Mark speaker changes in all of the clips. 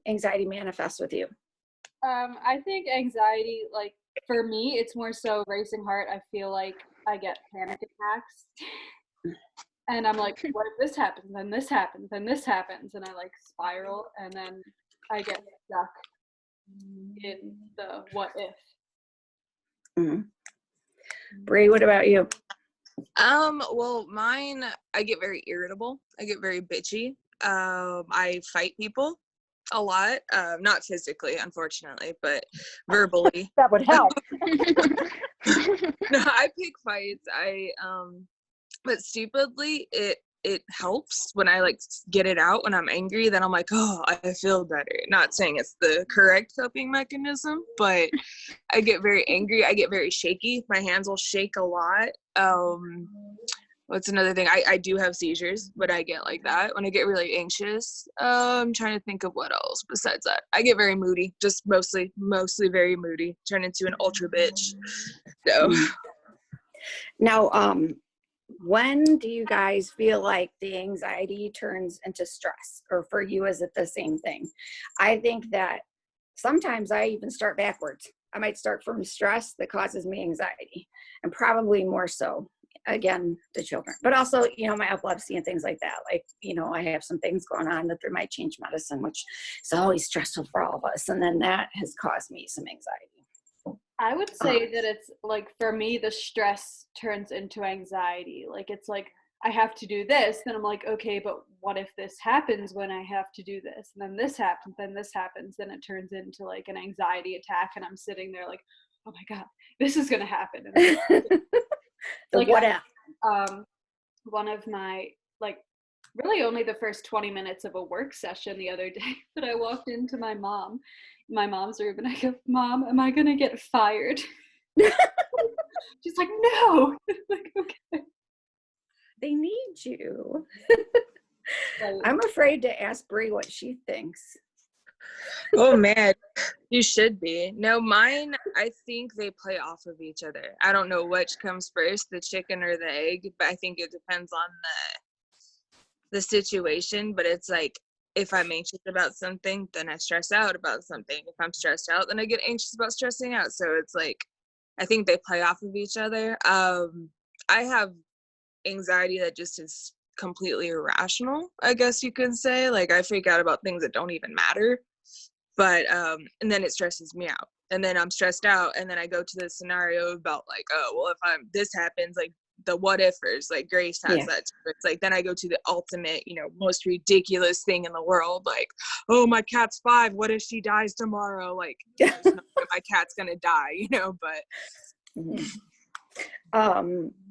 Speaker 1: anxiety manifest with you?
Speaker 2: I think anxiety, like, for me, it's more so racing heart. I feel like I get panic attacks. And I'm like, what if this happens, then this happens, then this happens, and I like spiral, and then I get stuck in the what if.
Speaker 1: Mm-hmm. Bree, what about you?
Speaker 3: Well, mine, I get very irritable. I get very bitchy. I fight people a lot. Not physically, unfortunately, but verbally.
Speaker 1: That would help.
Speaker 3: No, I pick fights. But stupidly, it helps when I like get it out when I'm angry. Then I'm like, oh, I feel better. Not saying it's the correct coping mechanism, but I get very angry. I get very shaky. My hands will shake a lot. What's another thing? I do have seizures, but I get like that when I get really anxious. I'm trying to think of what else besides that. I get very moody, just mostly very moody. Turn into an ultra bitch. So
Speaker 1: Now, when do you guys feel like the anxiety turns into stress? Or for you, is it the same thing? I think that sometimes I even start backwards. I might start from stress that causes me anxiety, and probably more so, again, the children. But also, my epilepsy and things like that. Like, I have some things going on that they might change medicine, which is always stressful for all of us. And then that has caused me some anxiety.
Speaker 2: I would say that it's like, for me, the stress turns into anxiety. Like, it's like, I have to do this, then I'm like, okay, but what if this happens when I have to do this? And then this happens, then it turns into like an anxiety attack, and I'm sitting there like, oh my God, this is gonna happen.
Speaker 1: Like, what if?
Speaker 2: One of my, like, really only the first 20 minutes of a work session the other day, that I walked into my mom's room, and I go, Mom, am I gonna get fired? She's like, no. Like, okay.
Speaker 1: They need you. I'm afraid to ask Bree what she thinks.
Speaker 3: oh man, you should be. No, mine, I think they play off of each other. I don't know which comes first, the chicken or the egg, but I think it depends on the situation. But it's like, if I'm anxious about something, then I stress out about something. If I'm stressed out, then I get anxious about stressing out. So it's like, I think they play off of each other. I have anxiety that just is completely irrational, I guess you could say. Like, I freak out about things that don't even matter. But and then it stresses me out, and then I'm stressed out, and then I go to the scenario about like, oh well, if this happens, like the what ifers, like Grace has that too. It's like, then I go to the ultimate, most ridiculous thing in the world, like, oh, my cat's 5, what if she dies tomorrow? Like, there's no way my cat's gonna die, but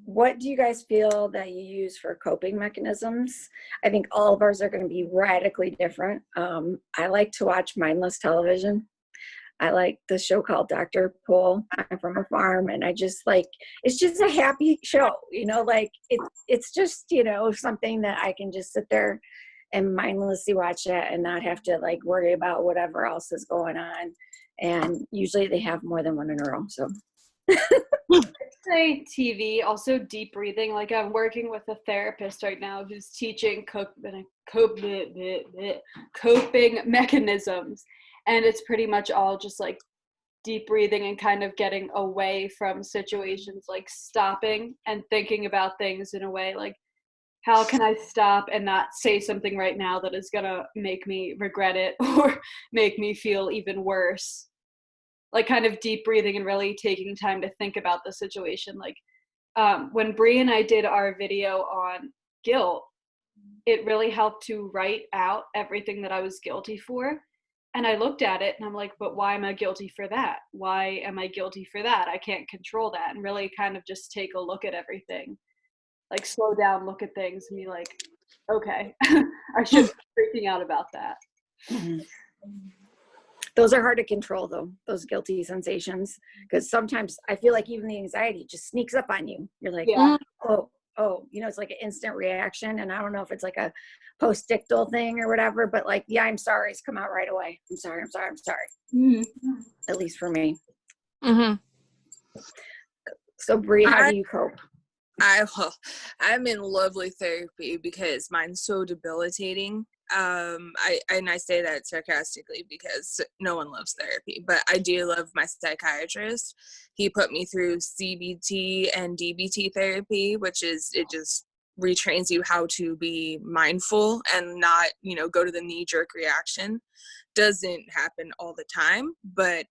Speaker 1: what do you guys feel that you use for coping mechanisms? I think all of ours are going to be radically different. I like to watch mindless television. I like the show called Dr. Pol. I'm from a farm, and I just like, it's just a happy show, like it's just, something that I can just sit there and mindlessly watch it and not have to like worry about whatever else is going on. And usually they have more than one in a row. So
Speaker 2: say TV, also deep breathing. Like, I'm working with a therapist right now who's teaching coping mechanisms, and it's pretty much all just like deep breathing and kind of getting away from situations, like stopping and thinking about things in a way like, how can I stop and not say something right now that is gonna make me regret it or make me feel even worse? Like, kind of deep breathing and really taking time to think about the situation. Like, when Bree and I did our video on guilt, it really helped to write out everything that I was guilty for. And I looked at it and I'm like, but why am I guilty for that? Why am I guilty for that? I can't control that. And really kind of just take a look at everything. Like, slow down, look at things, and be like, okay, I shouldn't be freaking out about that.
Speaker 1: Mm-hmm. Those are hard to control, though, those guilty sensations, because sometimes I feel like even the anxiety just sneaks up on you. You're like, oh, it's like an instant reaction. And I don't know if it's like a post-ictal thing or whatever, but like, yeah, I'm sorry, it's come out right away. I'm sorry. Mm-hmm. At least for me.
Speaker 3: Mm-hmm.
Speaker 1: So Bree, how do you cope?
Speaker 3: I'm in lovely therapy because mine's so debilitating. I say that sarcastically because no one loves therapy, but I do love my psychiatrist. He put me through CBT and DBT therapy, which is, it just retrains you how to be mindful and not, go to the knee-jerk reaction. Doesn't happen all the time, but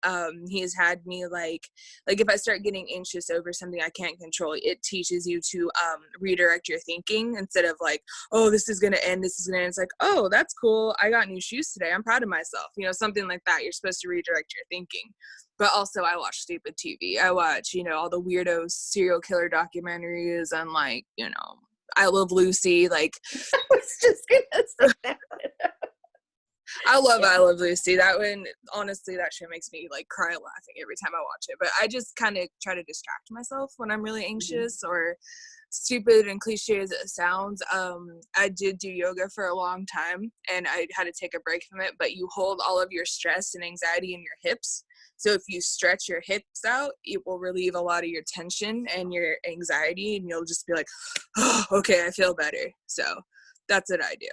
Speaker 3: he's had me like if I start getting anxious over something I can't control, it teaches you to redirect your thinking instead of like, oh, this is gonna end, it's like, oh, that's cool, I got new shoes today, I'm proud of myself, something like that. You're supposed to redirect your thinking. But also I watch stupid TV. I watch, all the weirdo serial killer documentaries and like, I Love Lucy, like
Speaker 1: I was just gonna say that.
Speaker 3: I love
Speaker 1: Yeah.
Speaker 3: I Love Lucy. That one, honestly, that shit makes me like cry laughing every time I watch it. But I just kind of try to distract myself when I'm really anxious or stupid and cliche as it sounds. I did do yoga for a long time and I had to take a break from it, but you hold all of your stress and anxiety in your hips. So if you stretch your hips out, it will relieve a lot of your tension and your anxiety, and you'll just be like, oh, okay, I feel better. So that's what I do.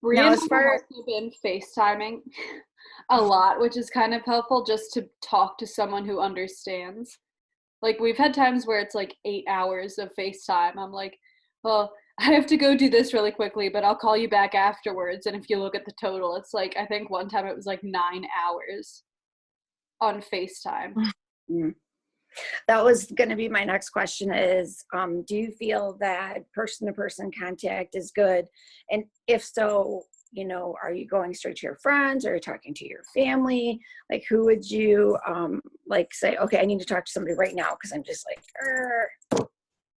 Speaker 2: Bree
Speaker 1: Now,
Speaker 2: and
Speaker 1: as
Speaker 2: I
Speaker 1: far-
Speaker 2: have also been FaceTiming a lot, which is kind of helpful just to talk to someone who understands. Like, we've had times where it's like 8 hours of FaceTime. I'm like, well, I have to go do this really quickly, but I'll call you back afterwards. And if you look at the total, it's like, I think one time it was like 9 hours on FaceTime.
Speaker 1: Mm. That was going to be my next question is, do you feel that person-to-person contact is good? And if so, are you going straight to your friends or are you talking to your family? Like, who would you say, okay, I need to talk to somebody right now because I'm just like, "Arr."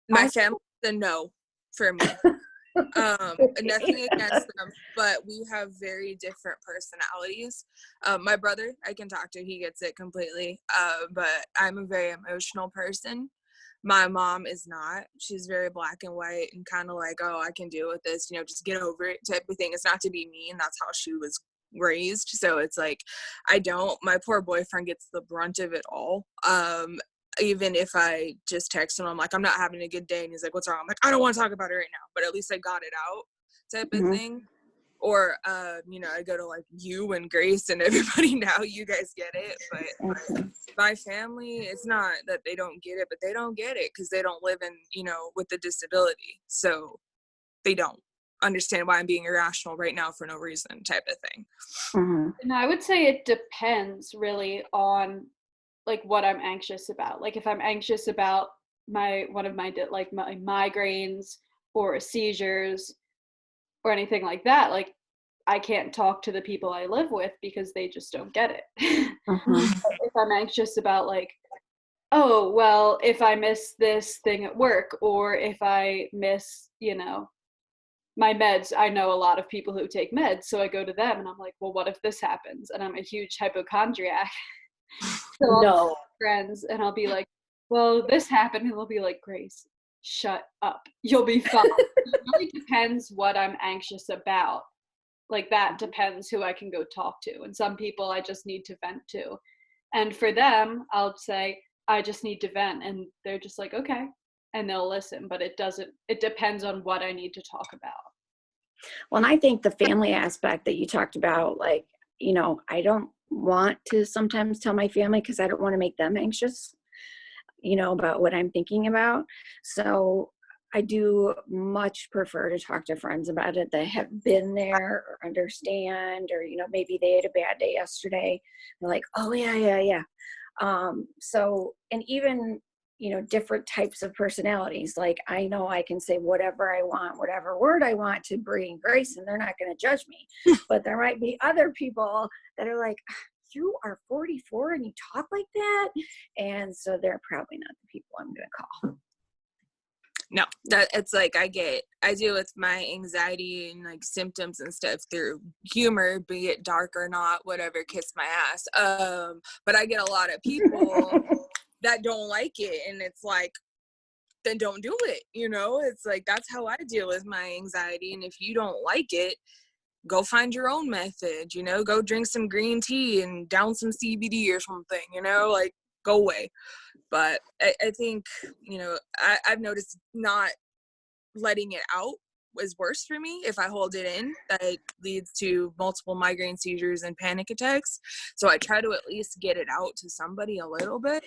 Speaker 3: My family, the no for me. Nothing against them, but we have very different personalities. My brother, I can talk to, he gets it completely. But I'm a very emotional person. My mom is not. She's very black and white and kind of like, oh, I can deal with this, just get over it type of thing. It's not to be mean. That's how she was raised. So it's like, my poor boyfriend gets the brunt of it all. Even if I just text him, I'm like, I'm not having a good day. And he's like, what's wrong? I'm like, I don't want to talk about it right now, but at least I got it out type of thing. Or, I go to like you and Grace and everybody now, you guys get it. But my family, it's not that they don't get it, but they don't get it because they don't live in, with the disability. So they don't understand why I'm being irrational right now for no reason type of thing.
Speaker 2: And I would say it depends really on like what I'm anxious about. Like if I'm anxious about my migraines or seizures or anything like that, like I can't talk to the people I live with because they just don't get it. If I'm anxious about like, oh, well, if I miss this thing at work or if I miss, my meds, I know a lot of people who take meds, so I go to them and I'm like, well, what if this happens? And I'm a huge hypochondriac. So I'll call friends and I'll be like, well, this happened, and they'll be like, Grace, shut up. You'll be fine. It really depends what I'm anxious about. Like that depends who I can go talk to. And some people I just need to vent to. And for them, I'll say, I just need to vent. And they're just like, okay. And they'll listen. But it depends on what I need to talk about.
Speaker 1: Well, and I think the family aspect that you talked about, like, I don't want to sometimes tell my family because I don't want to make them anxious, about what I'm thinking about. So I do much prefer to talk to friends about it that have been there or understand, or, maybe they had a bad day yesterday. They're like, oh, yeah. So, and even, different types of personalities. Like, I know I can say whatever I want, whatever word I want to Bree and Grace, and they're not going to judge me. But there might be other people that are like, you are 44 and you talk like that. And so they're probably not the people I'm going to call.
Speaker 3: No, that it's like I deal with my anxiety and like symptoms and stuff through humor, be it dark or not, whatever, kiss my ass. But I get a lot of people that don't like it, and it's like, then don't do it. It's like, that's how I deal with my anxiety. And if you don't like it, go find your own method, go drink some green tea and down some CBD or something, like go away. But I think, I've noticed not letting it out is worse for me. If I hold it in, that leads to multiple migraine seizures and panic attacks. So I try to at least get it out to somebody a little bit.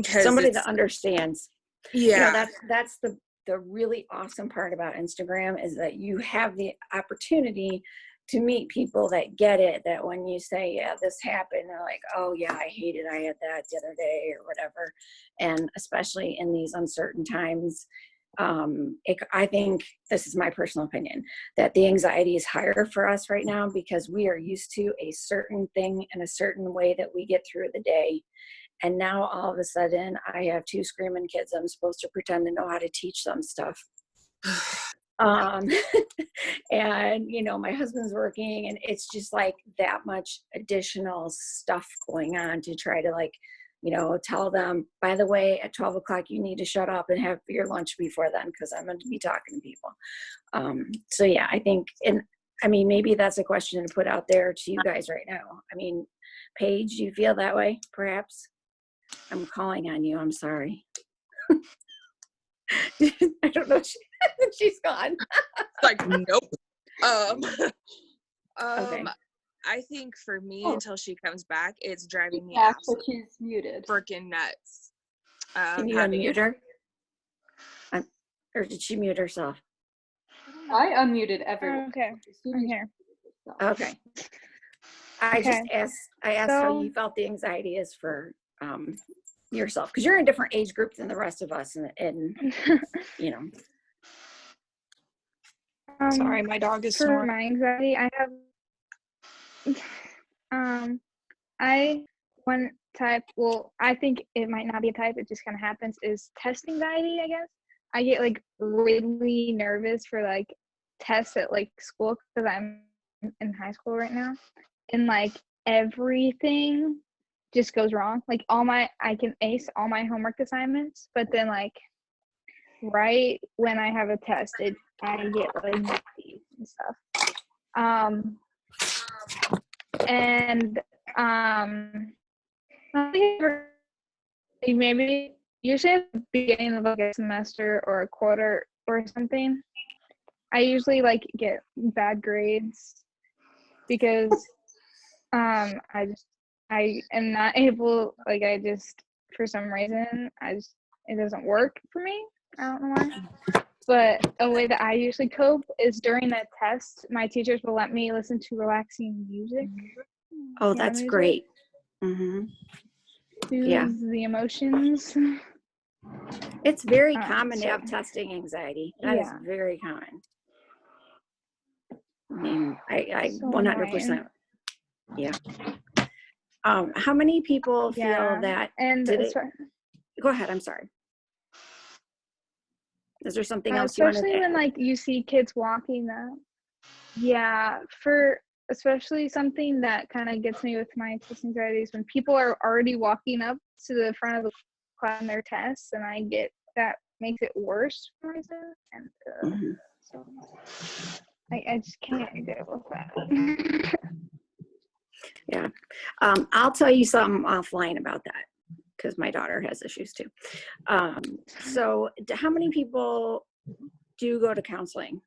Speaker 1: Somebody that understands.
Speaker 3: Yeah.
Speaker 1: That's the really awesome part about Instagram, is that you have the opportunity to meet people that get it, that when you say, yeah, this happened, they're like, oh yeah, I hate it, I had that the other day or whatever. And especially in these uncertain times, I think, this is my personal opinion, that the anxiety is higher for us right now because we are used to a certain thing and a certain way that we get through the day. And now all of a sudden I have 2 screaming kids I'm supposed to pretend to know how to teach them stuff. And my husband's working, and it's just like that much additional stuff going on to try to tell them, by the way, at 12 o'clock you need to shut up and have your lunch before then, because I'm going to be talking to people. So yeah, I think, and I mean, maybe that's a question to put out there to you guys right now. I mean, Paige, do you feel that way perhaps? I'm calling on you, I'm sorry. I don't know. She's gone.
Speaker 3: Like, nope.
Speaker 1: Okay.
Speaker 3: I think for me, until she comes back, it's driving me
Speaker 2: but
Speaker 3: absolutely
Speaker 2: she's muted.
Speaker 3: freaking nuts.
Speaker 1: Can you unmute her? Or did she mute herself?
Speaker 2: I unmuted everyone.
Speaker 4: Okay, I'm here.
Speaker 1: Okay. I asked how you felt the anxiety is for yourself, because you're in a different age group than the rest of us, and
Speaker 4: Sorry, my dog is
Speaker 5: For
Speaker 4: snoring.
Speaker 5: my anxiety, I have one type, well, I think it might not be a type, it just kind of happens, is test anxiety, I guess. I get like really nervous for like tests at like school, because I'm in high school right now, and like everything just goes wrong. Like I can ace all my homework assignments, but then like right when I have a test, I get like anxiety and stuff. And maybe usually at the beginning of like a semester or a quarter or something, I usually like get bad grades because I am not able, like, for some reason it doesn't work for me. I don't know why. But a way that I usually cope is during that test, my teachers will let me listen to relaxing music.
Speaker 1: Oh, that's great.
Speaker 5: Soothe
Speaker 1: Yeah.
Speaker 5: the emotions.
Speaker 1: It's very common to have testing anxiety. That is very common. I mean, I 100%. Yeah. How many people feel that?
Speaker 5: And
Speaker 1: go ahead. I'm sorry. Is there something else you want to add?
Speaker 5: Especially when like you see kids walking up. Yeah, especially something that kind of gets me with my test anxiety is when people are already walking up to the front of the class on their tests, and that makes it worse for myself. And so I just can't deal with that.
Speaker 1: Yeah. I'll tell you something offline about that, because my daughter has issues too. So how many people do go to counseling?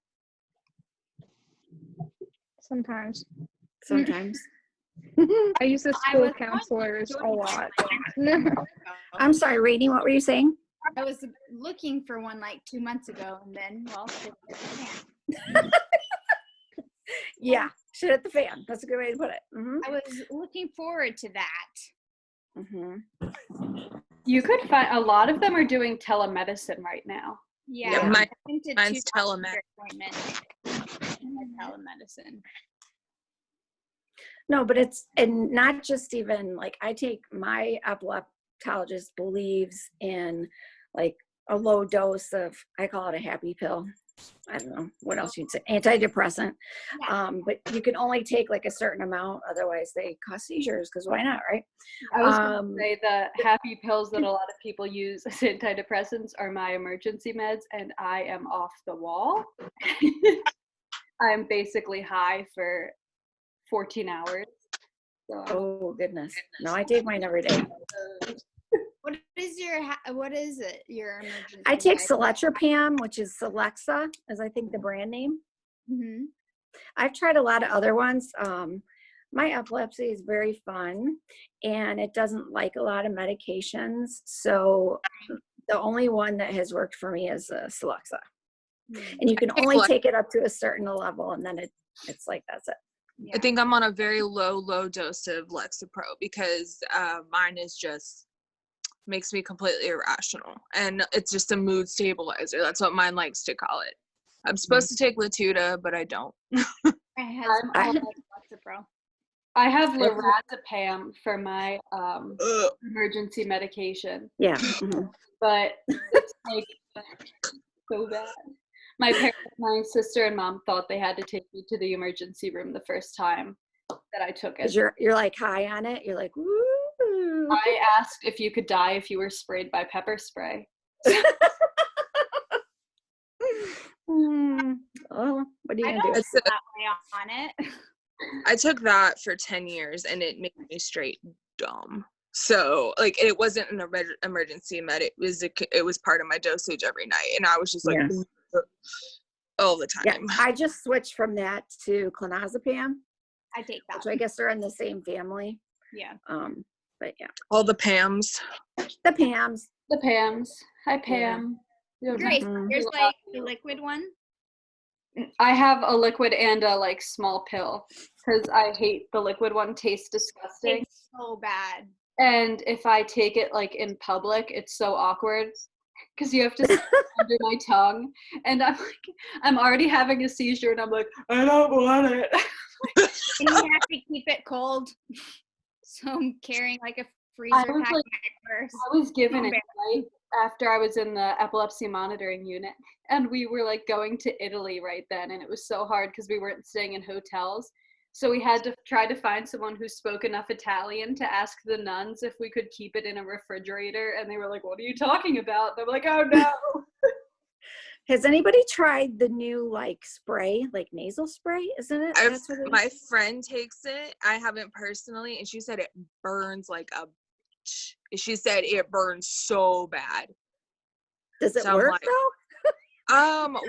Speaker 5: Sometimes. I use the school counselors a lot.
Speaker 1: I'm sorry, Rainey, what were you saying?
Speaker 6: I was looking for one like 2 months ago, and then, well,
Speaker 1: yeah, shit at the fan. That's a good way to put it.
Speaker 6: I was looking forward to that.
Speaker 2: You could find a lot of them are doing telemedicine right now.
Speaker 6: Yeah,
Speaker 3: mine's
Speaker 6: telemedicine.
Speaker 1: No, but and not just even like, my epileptologist believes in like a low dose of, I call it a happy pill. I don't know what else you'd say, antidepressant.
Speaker 6: Yeah.
Speaker 1: But you can only take like a certain amount, otherwise they cause seizures, because why not, right?
Speaker 2: I was going to say the happy pills that a lot of people use as antidepressants are my emergency meds, and I am off the wall. I'm basically high for 14 hours. So.
Speaker 1: Oh goodness. No, I take mine every day.
Speaker 6: What is it? Your emergency?
Speaker 1: I take
Speaker 6: guide?
Speaker 1: Seletropam, which is Celexa, is I think the brand name.
Speaker 6: Mhm.
Speaker 1: I've tried a lot of other ones. My epilepsy is very fun, and it doesn't like a lot of medications. So the only one that has worked for me is Celexa.
Speaker 6: Mm.
Speaker 1: And you can only take it up to a certain level, and then it's like, that's it.
Speaker 6: Yeah.
Speaker 3: I think I'm on a very low dose of Lexapro because mine is just makes me completely irrational, and it's just a mood stabilizer. That's what mine likes to call it. I'm supposed to take Latuda, but I don't.
Speaker 6: My husband
Speaker 1: I-
Speaker 6: likes Lexapro.
Speaker 2: I have lorazepam for my
Speaker 3: Ugh.
Speaker 2: emergency medication,
Speaker 1: Yeah. Mhm.
Speaker 2: but it's like so bad. My sister and mom thought they had to take me to the emergency room the first time that I took
Speaker 1: Because
Speaker 2: it.
Speaker 1: you're like high on it. You're like, woo.
Speaker 2: I asked if you could die if you were sprayed by pepper spray.
Speaker 1: Oh, what are you
Speaker 6: I
Speaker 1: gonna
Speaker 6: don't
Speaker 1: do?
Speaker 6: feel that way on it.
Speaker 3: I took that for 10 years and it made me straight dumb. So like it wasn't an emergency med. It was part of my dosage every night, and I was just like
Speaker 1: Yeah.
Speaker 3: all the time.
Speaker 1: Yeah, I just switched from that to clonazepam,
Speaker 6: I take that.
Speaker 1: which I guess are in the same family.
Speaker 6: Yeah.
Speaker 1: But yeah,
Speaker 3: All the Pams.
Speaker 1: the Pams.
Speaker 2: The Pams. Hi, Pam. You don't
Speaker 6: Grace,
Speaker 2: have to
Speaker 6: here's
Speaker 2: feel
Speaker 6: like
Speaker 2: about
Speaker 6: the
Speaker 2: you.
Speaker 6: liquid one.
Speaker 2: I have a liquid and a like small pill because I hate the liquid one. Tastes disgusting.
Speaker 6: It's so bad.
Speaker 2: And if I take it like in public, it's so awkward because you have to stick it under my tongue, and I'm already having a seizure, and I'm like, I don't want it.
Speaker 6: And you have to keep it cold. So I'm carrying like a freezer
Speaker 2: was
Speaker 6: pack
Speaker 2: like-
Speaker 6: first.
Speaker 2: I was given it
Speaker 6: bad.
Speaker 2: right after I was in the epilepsy monitoring unit, and we were like going to Italy right then, and it was so hard because we weren't staying in hotels. So we had to try to find someone who spoke enough Italian to ask the nuns if we could keep it in a refrigerator, and they were like, "What are you talking about?" And I'm like, "Oh no."
Speaker 1: Has anybody tried the new like spray, like nasal spray? Isn't it? That's what it
Speaker 3: My
Speaker 1: is?
Speaker 3: friend takes it. I haven't personally, and she said it burns like a bitch. She said it burns so bad.
Speaker 1: Does it
Speaker 3: So I'm
Speaker 1: work
Speaker 3: like,
Speaker 1: though?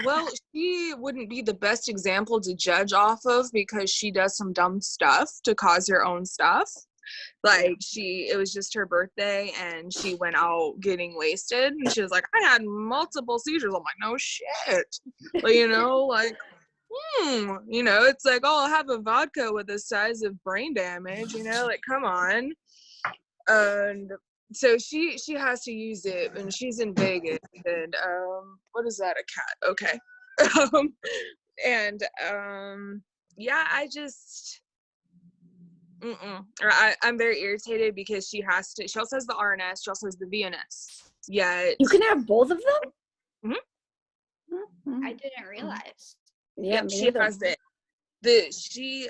Speaker 3: Well, she wouldn't be the best example to judge off of because she does some dumb stuff to cause her own stuff. Like it was just her birthday and she went out getting wasted and she was like, I had multiple seizures. I'm like, no shit. Like, it's like, oh, I'll have a vodka with the size of brain damage, like, come on. And so she has to use it, and she's in Vegas, and what is that, a cat? Okay. Yeah, I just I'm very irritated because she also has the RNS, she also has the VNS. Yeah,
Speaker 1: You can have both of them.
Speaker 3: Mhm.
Speaker 6: I didn't realize.
Speaker 1: Yeah, me
Speaker 3: she
Speaker 1: either.
Speaker 3: has it. She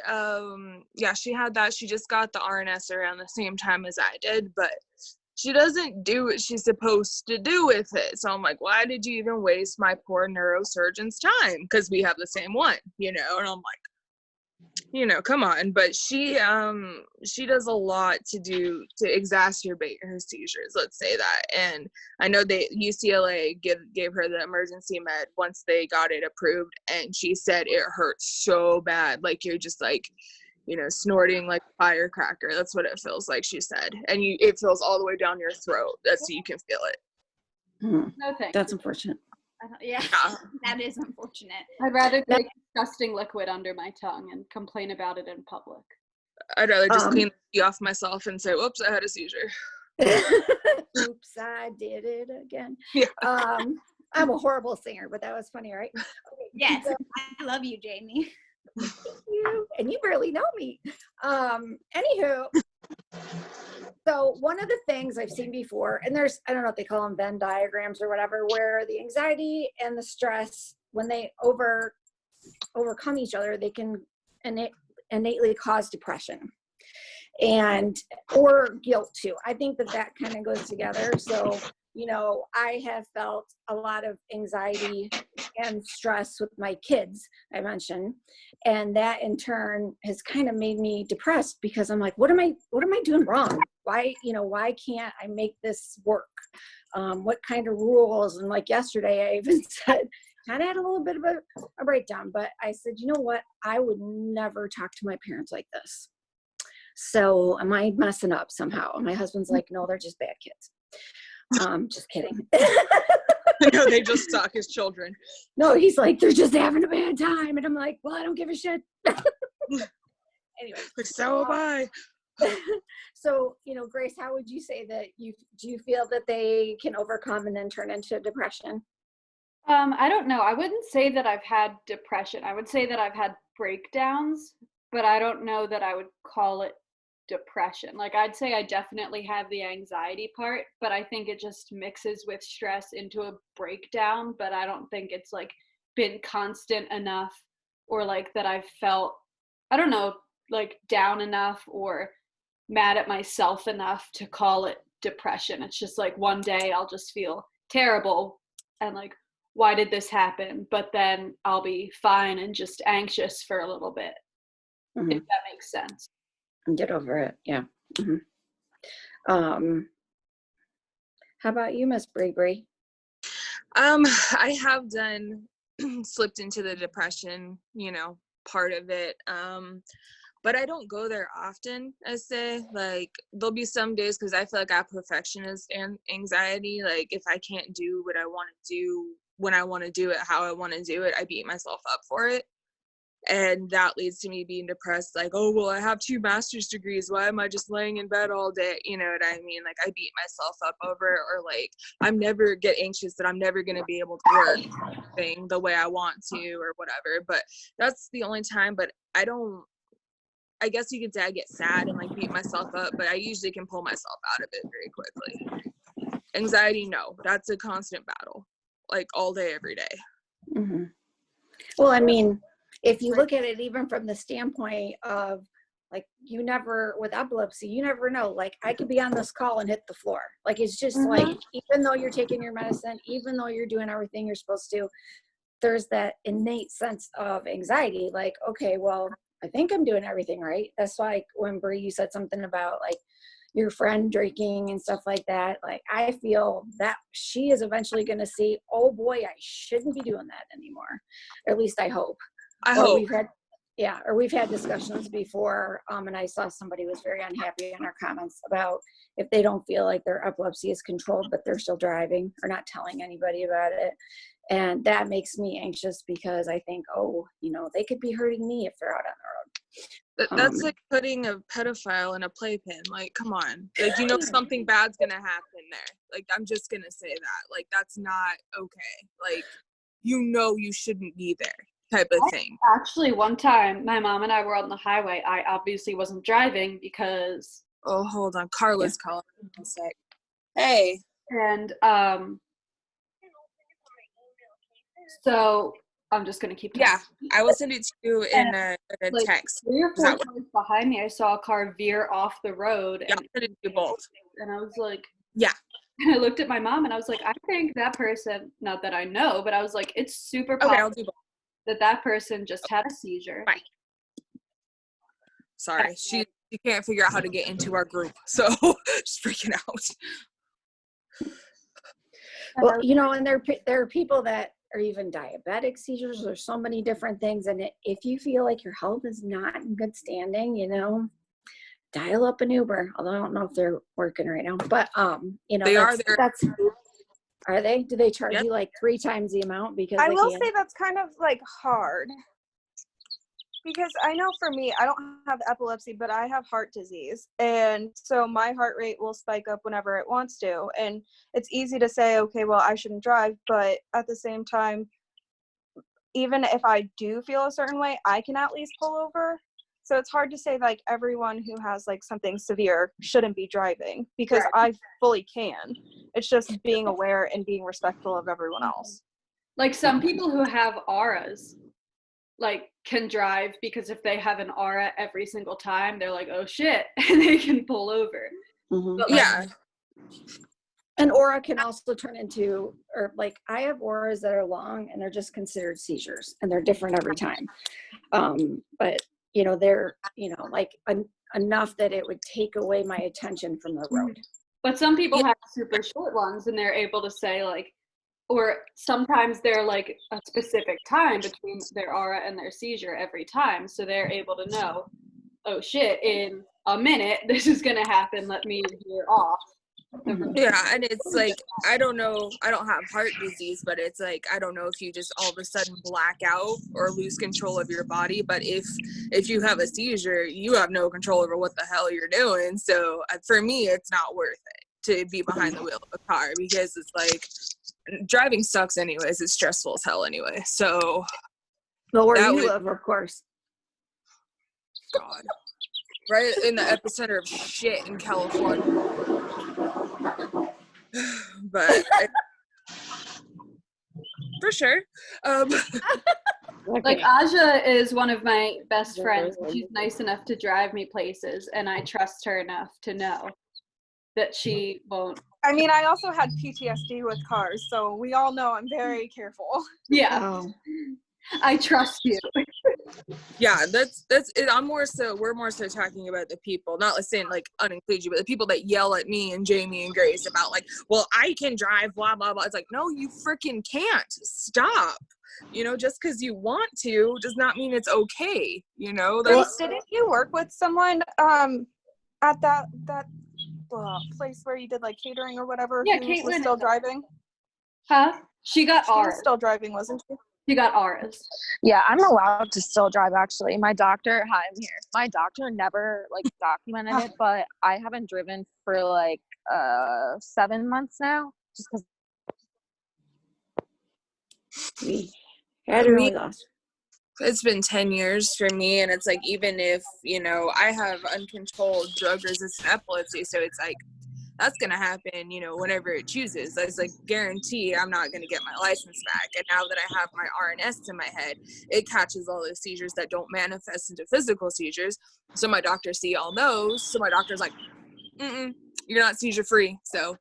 Speaker 3: had that. She just got the RNS around the same time as I did, but she doesn't do what she's supposed to do with it. So I'm like, why did you even waste my poor neurosurgeon's time? Because we have the same one, and I'm like, come on. But she does a lot to exacerbate her seizures, let's say that. And I know UCLA gave her the emergency med once they got it approved, and she said it hurts so bad, like you're just like, snorting like a firecracker. That's what it feels like, she said. And it feels all the way down your throat. That's so you can feel it.
Speaker 2: No thanks.
Speaker 1: That's unfortunate.
Speaker 6: Yeah, that is unfortunate.
Speaker 2: I'd rather take disgusting liquid under my tongue and complain about it in public.
Speaker 3: I'd rather just clean the pee off myself and say, whoops, I had a seizure.
Speaker 1: Oops, I did it again.
Speaker 3: Yeah.
Speaker 1: I'm a horrible singer, but that was funny, right? Okay,
Speaker 6: Yes,
Speaker 1: so-
Speaker 6: I love you, Jamie.
Speaker 1: Thank you. And you barely know me. Anywho, so one of the things I've seen before, and I don't know if they call them Venn diagrams or whatever, where the anxiety and the stress, when they overcome each other, they can innately cause depression or guilt too. I think that kind of goes together. So, I have felt a lot of anxiety and stress with my kids, I mentioned. And that in turn has kind of made me depressed because I'm like, what am I doing wrong? Why can't I make this work? What kind of rules? And like yesterday, I even said, kind of had a little bit of a breakdown, but I said, you know what? I would never talk to my parents like this. So am I messing up somehow? And my husband's like, no, they're just bad kids. Just kidding.
Speaker 3: No, they just suck as children.
Speaker 1: No, he's like, they're just having a bad time. And I'm like, well, I don't give a shit. Anyway.
Speaker 3: So am I.
Speaker 1: So, Grace, how would you say that do you feel that they can overcome and then turn into depression?
Speaker 2: I don't know. I wouldn't say that I've had depression. I would say that I've had breakdowns, but I don't know that I would call it depression. Like, I'd say I definitely have the anxiety part, but I think it just mixes with stress into a breakdown, but I don't think it's like been constant enough or like that I've felt, I don't know, like down enough or mad at myself enough to call it depression. It's just like one day I'll just feel terrible and like, why did this happen? But then I'll be fine and just anxious for a little bit, if that makes sense.
Speaker 1: And get over it. Yeah. How about you, Miss Bree?
Speaker 3: I have slipped into the depression, part of it. But I don't go there often, I say. Like, there'll be some days, because I feel like I have perfectionist and anxiety. Like, if I can't do what I want to do, when I want to do it, how I want to do it, I beat myself up for it. And that leads to me being depressed. Like, oh, well, I have 2 master's degrees. Why am I just laying in bed all day? You know what I mean? Like, I beat myself up over it. Or like, I'm never get anxious that I'm never going to be able to work thing the way I want to or whatever. But that's the only time. But I guess you could say I get sad and like beat myself up, but I usually can pull myself out of it very quickly. Anxiety, no, that's a constant battle, like all day, every day.
Speaker 1: Mm-hmm. Well, I mean, if you look at it even from the standpoint of like, with epilepsy, you never know. Like, I could be on this call and hit the floor. Like, it's just like, even though you're taking your medicine, even though you're doing everything you're supposed to, there's that innate sense of anxiety. Like, okay, well, I think I'm doing everything right. That's why when Bree, you said something about like your friend drinking and stuff like that. Like, I feel that she is eventually going to see, oh boy, I shouldn't be doing that anymore. Or at least I hope.
Speaker 3: I hope.
Speaker 1: We've had discussions before. And I saw somebody was very unhappy in our comments about if they don't feel like their epilepsy is controlled, but they're still driving or not telling anybody about it. And that makes me anxious because I think, they could be hurting me if they're out on the road.
Speaker 3: That's like putting a pedophile in a playpen. Like, come on. Like, something bad's going to happen there. Like, I'm just going to say that. Like, that's not okay. Like, you shouldn't be there type of thing.
Speaker 2: Actually, one time, my mom and I were on the highway. I obviously wasn't driving because...
Speaker 3: Oh, hold on. Carla's calling. One sec. Hey.
Speaker 2: And, so I'm just going to keep talking.
Speaker 3: Yeah, I will send it to you in a text.
Speaker 2: 3 or 4 cars behind me, I saw a car veer off the road.
Speaker 3: Yeah, I'll send it to you both.
Speaker 2: And I was like,
Speaker 3: yeah.
Speaker 2: And I looked at my mom and I was like, I think that person, not that I know, but I was like, it's super
Speaker 3: Okay,
Speaker 2: possible
Speaker 3: I'll do both.
Speaker 2: that person just had a seizure.
Speaker 3: Bye. Sorry, she can't figure out how to get into our group, so she's freaking out.
Speaker 1: Well, and there are people that are even diabetic seizures. There's so many different things. And if you feel like your health is not in good standing, dial up an Uber. Although I don't know if they're working right now, but
Speaker 3: they are there.
Speaker 1: Are they? Do they charge you like 3 times the amount? Because
Speaker 4: I will say that's kind of like hard. Because I know for me, I don't have epilepsy, but I have heart disease. And so my heart rate will spike up whenever it wants to. And it's easy to say, okay, well, I shouldn't drive. But at the same time, even if I do feel a certain way, I can at least pull over. So it's hard to say like everyone who has like something severe shouldn't be driving because I fully can. It's just being aware and being respectful of everyone else.
Speaker 2: Like some people who have auras like can drive because if they have an aura every single time, they're like, oh shit, and they can pull over.
Speaker 1: Mm-hmm.
Speaker 2: But,
Speaker 3: yeah.
Speaker 1: An aura can also turn into, or like I have auras that are long and they're just considered seizures and they're different every time. But you know, they're, you know, like enough that it would take away my attention from the road.
Speaker 2: But some people have super short ones and they're able to say like, or sometimes they're like a specific time between their aura and their seizure every time. So they're able to know, oh shit, in a minute, this is going to happen. Let me veer off.
Speaker 3: Yeah, and it's like, I don't know, I don't have heart disease, but it's like, I don't know if you just all of a sudden black out or lose control of your body, but if you have a seizure, you have no control over what the hell you're doing. So for me, it's not worth it to be behind the wheel of a car, because it's like, driving sucks anyways. It's stressful as hell anyway. So
Speaker 1: Well, where you live, of course.
Speaker 3: God. Right in the epicenter of shit in California. But for sure.
Speaker 2: Like Aja is one of my best friends. She's nice enough to drive me places, and I trust her enough to know that she won't.
Speaker 4: I mean, I also had PTSD with cars, so we all know I'm very careful.
Speaker 2: Yeah.
Speaker 1: Oh.
Speaker 2: I trust you.
Speaker 3: Yeah, that's it. We're more so talking about the people, not saying like uninclude you, but the people that yell at me and Jamie and Grace about like, well, I can drive, blah blah blah. It's like, no, you freaking can't. Stop. You know, just because you want to does not mean it's okay. You know,
Speaker 4: Grace, didn't you work with someone at that place where you did like catering or whatever?
Speaker 2: Yeah,
Speaker 4: who
Speaker 2: Caitlin
Speaker 4: was still driving.
Speaker 2: Huh? She got
Speaker 4: She was
Speaker 2: ours.
Speaker 4: still driving, wasn't she?
Speaker 2: She got ours.
Speaker 7: Yeah, I'm allowed to still drive actually. My doctor, hi, I'm here. My doctor never like documented it, but I haven't driven for like 7 months now, just because.
Speaker 1: We had it really lost.
Speaker 3: It's been 10 years for me, and it's like, even if, you know, I have uncontrolled drug resistant epilepsy, so it's like, that's gonna happen, you know, whenever it chooses. It's like, guarantee I'm not gonna get my license back. And now that I have my RNS in my head, it catches all those seizures that don't manifest into physical seizures. So my doctors see all those. So my doctor's like, you're not seizure free. So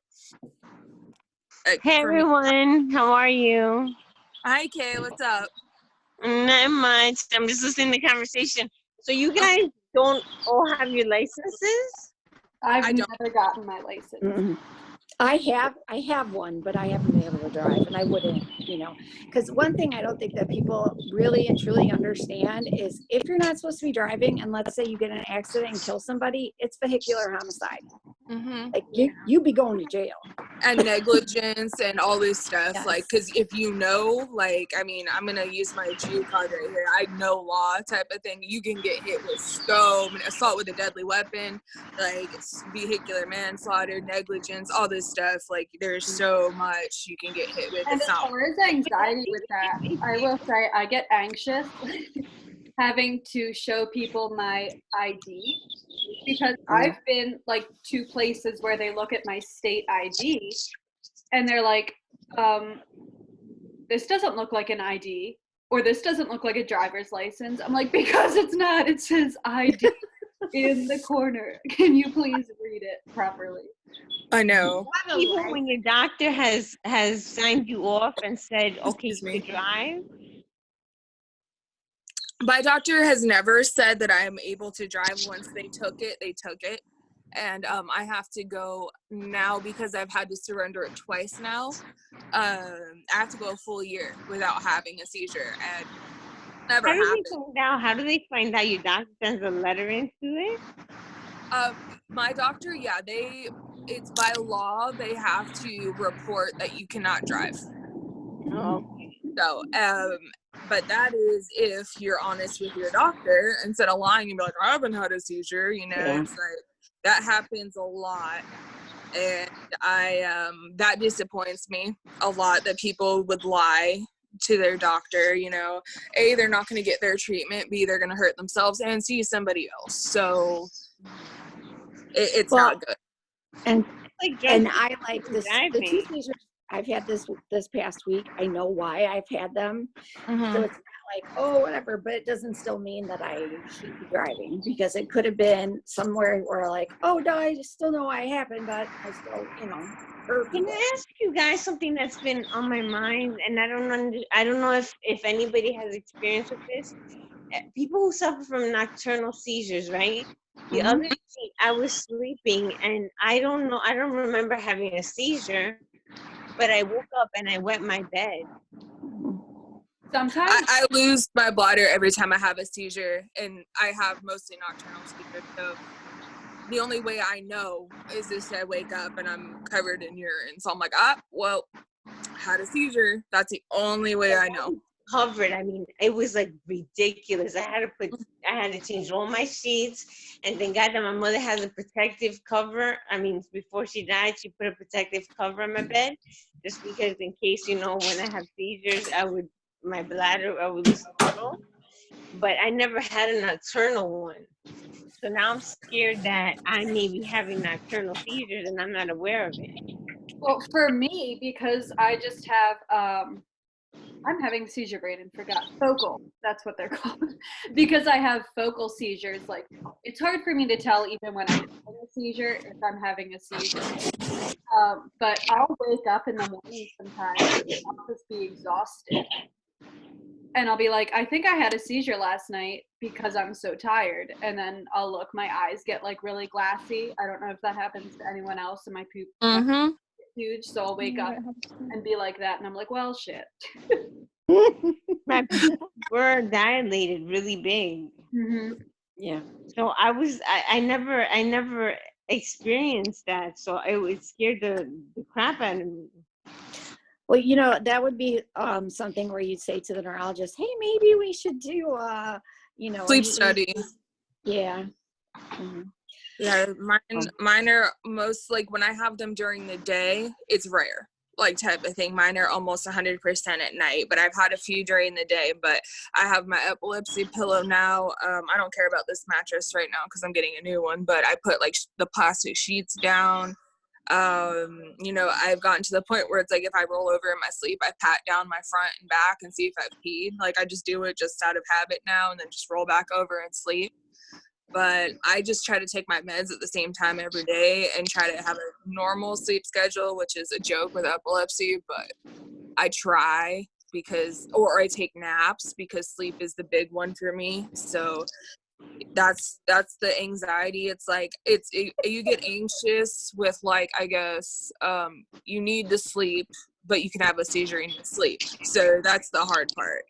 Speaker 8: hey everyone, how are you?
Speaker 3: Hi Kay, what's up?
Speaker 8: Not much. I'm just listening to the conversation. So you guys don't all have your licenses?
Speaker 2: I've never gotten my license.
Speaker 1: Mm-hmm. I have one, but I haven't been able to drive, and I wouldn't, you know, because one thing I don't think that people really and truly understand is if you're not supposed to be driving, and let's say you get in an accident and kill somebody, it's vehicular homicide. Like you be going to jail.
Speaker 3: And negligence and all this stuff.
Speaker 1: Yes.
Speaker 3: Like, because if you know, like, I mean, I'm gonna use my Jew card right here. I know law type of thing. You can get hit with assault with a deadly weapon, like vehicular manslaughter, negligence, all this stuff. Like, there's so much you can get hit with.
Speaker 2: And as far as anxiety with that, I will say I get anxious having to show people my ID, because I've been like to places where they look at my state ID and they're like, this doesn't look like an ID, or this doesn't look like a driver's license. I'm like, because it's not, it says ID in the corner. Can you please read it properly?
Speaker 3: I know.
Speaker 8: Even when your doctor has signed you off and said, okay, you can drive?
Speaker 3: My doctor has never said that I am able to drive. Once they took it. And I have to go now, because I've had to surrender it twice now. I have to go a full year without having a seizure, and never happened.
Speaker 8: How do they find out? Your doctor sends a letter into it?
Speaker 3: My doctor, it's by law, they have to report that you cannot drive.
Speaker 8: Okay.
Speaker 3: So, but that is if you're honest with your doctor instead of lying and be like, I haven't had a seizure, you know. It's like, that happens a lot, and that disappoints me a lot, that people would lie to their doctor, you know. A, they're not going to get their treatment. B, they're going to hurt themselves and see somebody else. So it's not good.
Speaker 1: And I like this. The 2 seizures I've had this past week, I know why I've had them. So it's not like, oh, whatever, but it doesn't still mean that I should be driving, because it could have been somewhere where like, oh, no, I just still know why it happened, but I still, hurt
Speaker 8: Can
Speaker 1: people.
Speaker 8: I ask you guys something that's been on my mind, and I don't know if anybody has experience with this. People who suffer from nocturnal seizures, right? The other day I was sleeping, and I don't remember having a seizure, but I woke up and I wet my bed.
Speaker 2: Sometimes
Speaker 3: I lose my bladder every time I have a seizure, and I have mostly nocturnal seizures. So the only way I know is this: I wake up and I'm covered in urine. So I'm like, well, had a seizure. That's the only way I know.
Speaker 8: Covered. I mean, it was like ridiculous. I had to change all my sheets, and thank God that my mother has a protective cover. I mean, before she died, she put a protective cover on my bed, just because in case, when I have seizures, my bladder, I would lose control. But I never had a nocturnal one. So now I'm scared that I may be having nocturnal seizures and I'm not aware of it.
Speaker 2: Well, for me, because I just have, I'm having seizure brain and forgot. Focal, that's what they're called. Because I have focal seizures, like, it's hard for me to tell even when I'm having a seizure if I'm having a seizure. But I'll wake up in the morning sometimes, I'll just be exhausted. And I'll be like, I think I had a seizure last night because I'm so tired. And then I'll look, my eyes get like really glassy. I don't know if that happens to anyone else, and my pupils huge. So I'll wake up and be like that. And I'm like, well, shit.
Speaker 8: My pupils were dilated really big.
Speaker 1: Yeah.
Speaker 8: So I never experienced that. So it scared the crap out of me.
Speaker 1: Well, that would be something where you'd say to the neurologist, hey, maybe we should do
Speaker 3: Sleep study.
Speaker 1: Yeah.
Speaker 3: Yeah, mine are most, like, when I have them during the day, it's rare, like, type of thing. Mine are almost 100% at night, but I've had a few during the day. But I have my epilepsy pillow now. I don't care about this mattress right now because I'm getting a new one, but I put like the plastic sheets down. I've gotten to the point where it's like if I roll over in my sleep, I pat down my front and back and see if I've peed. Like, I just do it just out of habit now, and then just roll back over and sleep. But I just try to take my meds at the same time every day and try to have a normal sleep schedule, which is a joke with epilepsy, but I try or I take naps because sleep is the big one for me. So that's the anxiety. It's like you get anxious with, like, I guess you need to sleep, but you can have a seizure in your sleep. So that's the hard part.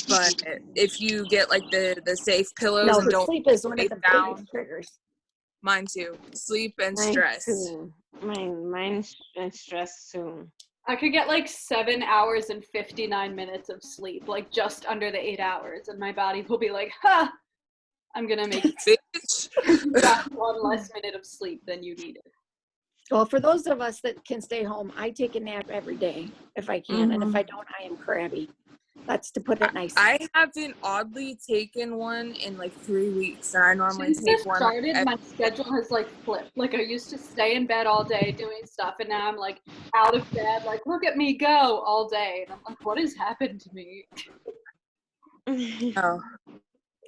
Speaker 3: But if you get like the safe pillows and don't
Speaker 1: sleep is one of the
Speaker 3: down,
Speaker 1: biggest triggers.
Speaker 3: Mine too. Sleep and stress.
Speaker 8: Mine's stress too.
Speaker 2: I could get like 7 hours and 59 minutes of sleep, like just under the 8 hours, and my body will be like, ha, I'm gonna make you got 1 less minute of sleep than you needed.
Speaker 1: Well, for those of us that can stay home, I take a nap every day if I can, and if I don't, I am crabby. That's to put it nice.
Speaker 3: I haven't oddly taken one in like 3 weeks, and I normally
Speaker 2: Since
Speaker 3: take
Speaker 2: this
Speaker 3: one.
Speaker 2: started, my schedule has like flipped. Like, I used to stay in bed all day doing stuff, and now I'm like out of bed, like, look at me go all day. And I'm like, what has happened to me?
Speaker 3: Oh.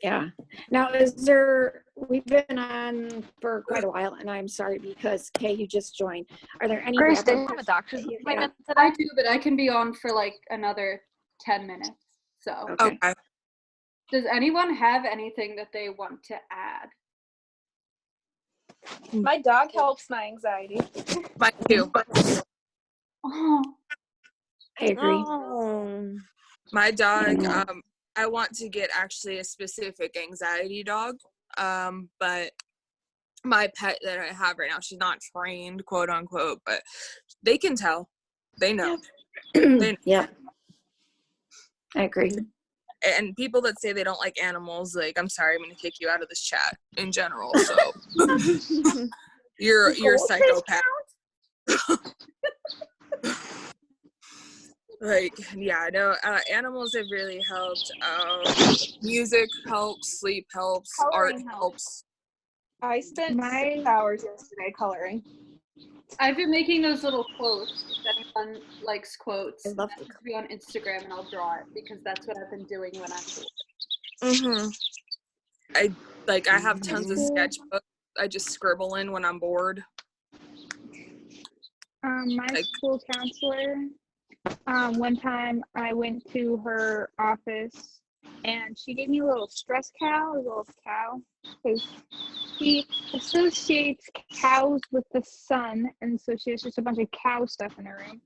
Speaker 1: Yeah. Now, we've been on for quite a while, and I'm sorry because Kay, you just joined. Are there any
Speaker 7: Grace, do you
Speaker 1: wrap-up
Speaker 7: have a doctor's
Speaker 1: questions?
Speaker 7: appointment
Speaker 2: I
Speaker 7: today?
Speaker 2: do, but I can be on for like another 10 minutes. So,
Speaker 1: Okay.
Speaker 2: Does anyone have anything that they want to add?
Speaker 4: My dog helps my anxiety.
Speaker 3: Mine too.
Speaker 2: Oh,
Speaker 1: I agree.
Speaker 8: Oh.
Speaker 3: My dog, I want to get actually a specific anxiety dog, but my pet that I have right now, she's not trained, quote unquote, but they can tell. They know.
Speaker 1: Yeah. I agree.
Speaker 3: And people that say they don't like animals, like, I'm sorry, I'm going to kick you out of this chat in general. So you're a psychopath. Like, yeah, no, animals have really helped. Music helps, sleep helps,
Speaker 4: Coloring
Speaker 3: art helps.
Speaker 4: I spent
Speaker 5: My-
Speaker 4: 6 hours yesterday coloring.
Speaker 2: I've been making those little quotes. If anyone likes quotes,
Speaker 1: I love
Speaker 2: message me on Instagram and I'll draw it because that's what I've been doing when I'm bored.
Speaker 3: Mm-hmm. I have tons of sketchbooks I just scribble in when I'm bored.
Speaker 5: My
Speaker 3: Like-
Speaker 5: school counselor, one time I went to her office and she gave me a little stress cow, a little cow, because she associates cows with the sun, and so she has just a bunch of cow stuff in her room.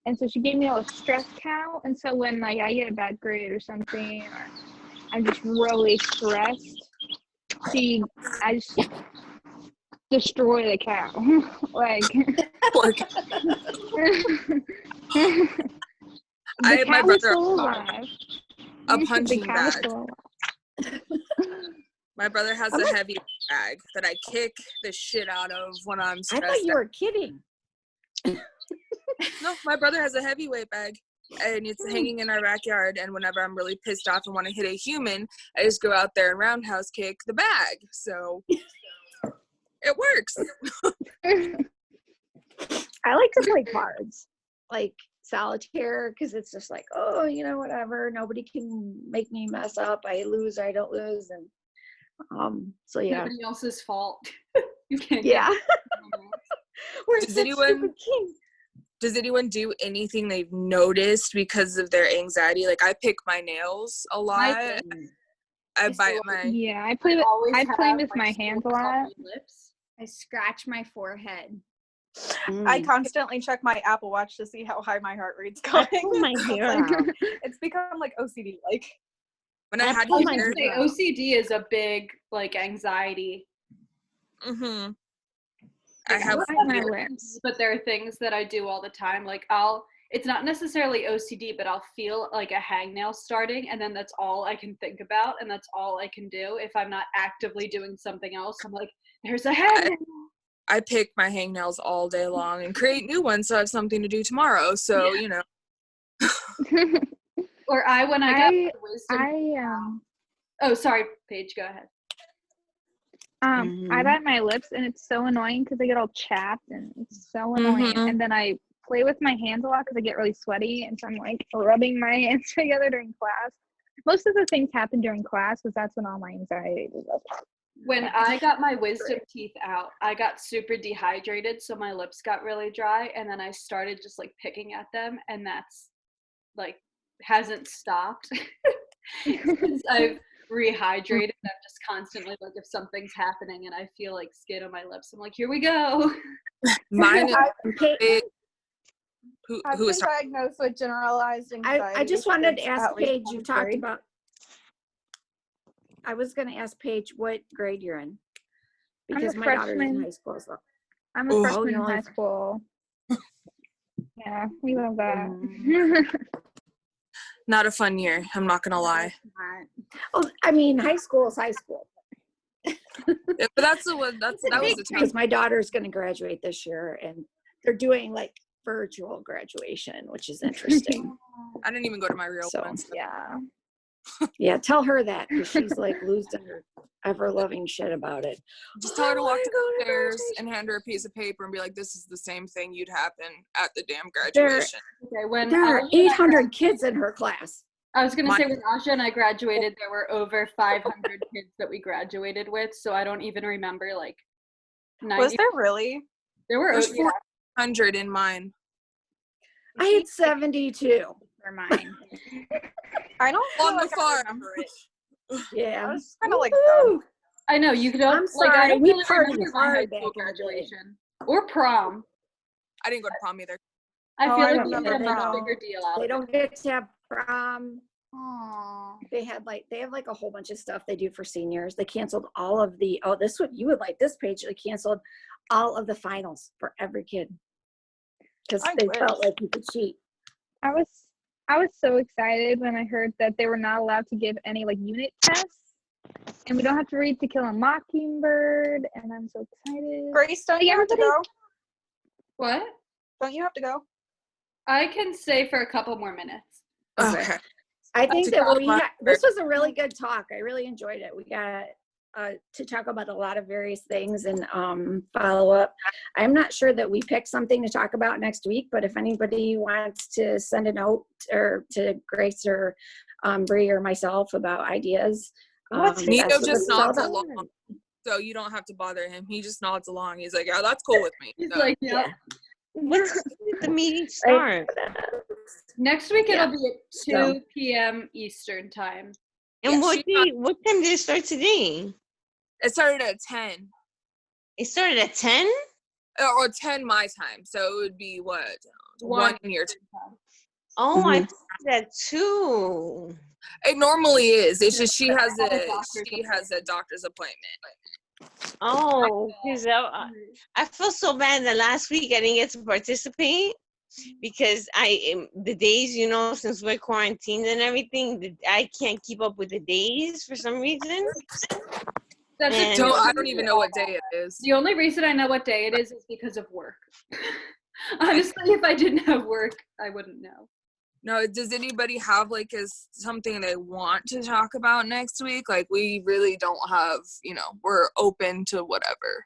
Speaker 5: And so she gave me a little stress cow, and so when like I get a bad grade or something, or I'm just really stressed, I just destroy the cow. Like
Speaker 3: I my
Speaker 5: cow is
Speaker 3: brother
Speaker 5: still alive.
Speaker 3: a
Speaker 5: The
Speaker 3: punching
Speaker 5: cow is
Speaker 3: bag.
Speaker 5: still alive.
Speaker 3: My brother has a heavy bag that I kick the shit out of when I'm
Speaker 1: I
Speaker 3: stressed.
Speaker 1: thought you were kidding.
Speaker 3: No, my brother has a heavyweight bag and it's hanging in our backyard, and whenever I'm really pissed off and want to hit a human, I just go out there and roundhouse kick the bag. So it works.
Speaker 1: I like to play cards, like solitaire, because it's just like, oh, whatever. Nobody can make me mess up. I lose or I don't lose, and so yeah,
Speaker 2: Nobody else's fault. You can't.
Speaker 1: yeah. Where's
Speaker 3: Does
Speaker 1: that
Speaker 3: anyone-
Speaker 1: stupid king?
Speaker 3: Does anyone do anything they've noticed because of their anxiety? Like I pick my nails a lot. I bite my.
Speaker 5: Yeah, I play with my hands a lot.
Speaker 6: I scratch my forehead.
Speaker 4: I constantly check my Apple Watch to see how high my heart rate's going.
Speaker 8: pull my hair out.
Speaker 4: It's become like OCD like.
Speaker 3: When I had
Speaker 8: pull
Speaker 3: hair,
Speaker 8: my hair
Speaker 2: Say OCD is a big like anxiety.
Speaker 3: mm-hmm. I have
Speaker 5: Bite my lips.
Speaker 2: But there are things that I do all the time. Like it's not necessarily OCD, but I'll feel like a hangnail starting, and then that's all I can think about, and that's all I can do. If I'm not actively doing something else, I'm like, there's a hangnail.
Speaker 3: I pick my hangnails all day long and create new ones so I have something to do tomorrow. So,
Speaker 2: Or when I got wisdom. Oh, sorry, Paige, go ahead.
Speaker 5: I bite my lips, and it's so annoying because I get all chapped, and it's so annoying.
Speaker 3: Mhm.
Speaker 5: And then I play with my hands a lot because I get really sweaty, and so I'm like rubbing my hands together during class. Most of the things happen during class because that's when all my anxiety is up.
Speaker 2: When I got my wisdom teeth out, I got super dehydrated, so my lips got really dry, and then I started just like picking at them, and that's like hasn't stopped since I've rehydrated. I'm just constantly like, if something's happening and I feel like skin on my lips, I'm like, here we go.
Speaker 3: Mine is
Speaker 4: I've
Speaker 3: who
Speaker 4: been
Speaker 3: is talking?
Speaker 4: diagnosed with generalized anxiety.
Speaker 1: I just wanted to
Speaker 4: since
Speaker 1: ask
Speaker 4: at least
Speaker 1: Paige, you
Speaker 4: seventh
Speaker 1: talked
Speaker 4: grade.
Speaker 1: about, I was going to ask Paige what grade you're in, because
Speaker 5: a
Speaker 1: my daughter's in
Speaker 5: freshman.
Speaker 1: high school. So.
Speaker 5: I'm a freshman in
Speaker 1: you're only
Speaker 5: high school. Yeah, we love that.
Speaker 3: Not a fun year. I'm not gonna lie.
Speaker 1: Oh, I mean, high school is high school.
Speaker 3: Yeah, but that was the time.
Speaker 1: Because my daughter's going to graduate this year, and they're doing like virtual graduation, which is interesting.
Speaker 3: I didn't even go to my real
Speaker 1: So,
Speaker 3: ones.
Speaker 5: Yeah.
Speaker 1: Yeah, tell her that, because she's like losing her ever-loving shit about it.
Speaker 3: Just tell her to
Speaker 1: Oh,
Speaker 3: walk
Speaker 1: I
Speaker 3: down
Speaker 1: go
Speaker 3: the
Speaker 1: to
Speaker 3: stairs
Speaker 1: graduation.
Speaker 3: and hand her a piece of paper and be like, "This is the same thing you'd happen at the damn
Speaker 1: There-
Speaker 3: graduation."
Speaker 2: Okay, when
Speaker 1: There are
Speaker 2: Aja and I
Speaker 1: 800 kids in her class.
Speaker 2: I was gonna say when Aja and I graduated, there were over 500 kids that we graduated with, so I don't even remember like 90.
Speaker 4: Was there really?
Speaker 2: There were
Speaker 3: There's
Speaker 2: yeah.
Speaker 3: 400 in mine.
Speaker 1: I had 72.
Speaker 6: For mine.
Speaker 4: I don't feel
Speaker 3: On the
Speaker 4: like I
Speaker 3: farm.
Speaker 4: remember it.
Speaker 1: Yeah.
Speaker 4: I was kind of like
Speaker 1: Woo-hoo.
Speaker 4: dumb.
Speaker 2: I know you don't.
Speaker 1: I'm
Speaker 2: like I
Speaker 1: sorry,
Speaker 2: don't
Speaker 1: we
Speaker 2: really
Speaker 1: partied
Speaker 2: remember my high
Speaker 1: hard
Speaker 2: school
Speaker 1: back in the day.
Speaker 2: graduation or prom.
Speaker 3: I didn't go to prom either.
Speaker 2: I
Speaker 4: Oh,
Speaker 2: feel
Speaker 4: I
Speaker 2: like we
Speaker 4: remember
Speaker 2: made a much
Speaker 4: prom.
Speaker 2: bigger deal out
Speaker 1: They
Speaker 2: of it.
Speaker 1: don't get to have prom.
Speaker 6: Aww.
Speaker 1: They have like a whole bunch of stuff they do for seniors. They canceled all of the, you would like this page. They canceled all of the finals for every kid because
Speaker 4: I
Speaker 1: they
Speaker 4: wish.
Speaker 1: felt like you could cheat.
Speaker 5: I was so excited when I heard that they were not allowed to give any like unit tests, and we don't have to read To Kill a Mockingbird, and I'm so excited.
Speaker 4: Grace, don't
Speaker 5: Like,
Speaker 4: you have to go?
Speaker 2: What?
Speaker 4: Don't you have to go?
Speaker 2: I can stay for a couple more minutes.
Speaker 1: Okay.
Speaker 3: Okay.
Speaker 1: I think
Speaker 3: To
Speaker 1: that
Speaker 3: Kill a
Speaker 1: this
Speaker 3: Mockingbird.
Speaker 1: was a really good talk. I really enjoyed it. We got to talk about a lot of various things and follow up. I'm not sure that we picked something to talk about next week, but if anybody wants to send a note or to Grace or Bree or myself about ideas,
Speaker 8: What's
Speaker 3: Nito
Speaker 1: that's what
Speaker 3: just
Speaker 1: this is all
Speaker 3: nods
Speaker 1: about.
Speaker 3: along, so you don't have to bother him. He just nods along. He's like, yeah, that's cool with me.
Speaker 2: He's
Speaker 3: So,
Speaker 2: like, yep.
Speaker 1: Yeah.
Speaker 8: when did the meeting start?
Speaker 2: Next week
Speaker 1: Yeah.
Speaker 2: it'll be at 2 p.m. Eastern time.
Speaker 8: And
Speaker 3: yeah,
Speaker 8: what time did it start today?
Speaker 3: it started at 10.
Speaker 8: It started at 10?
Speaker 3: Or 10 my time. So it would be what? 1 year time.
Speaker 8: Oh, I thought that too.
Speaker 3: It normally is. It's just she has
Speaker 2: a
Speaker 3: a doctor's appointment.
Speaker 8: Oh, because I felt so bad the last week I didn't get to participate because the days, since we're quarantined and everything, I can't keep up with the days for some reason.
Speaker 2: That's
Speaker 8: And-
Speaker 3: So I don't even know what day it is.
Speaker 2: The only reason I know what day it is because of work. Honestly, if I didn't have work, I wouldn't know.
Speaker 3: No, does anybody have like something they want to talk about next week? Like we really don't have, we're open to whatever.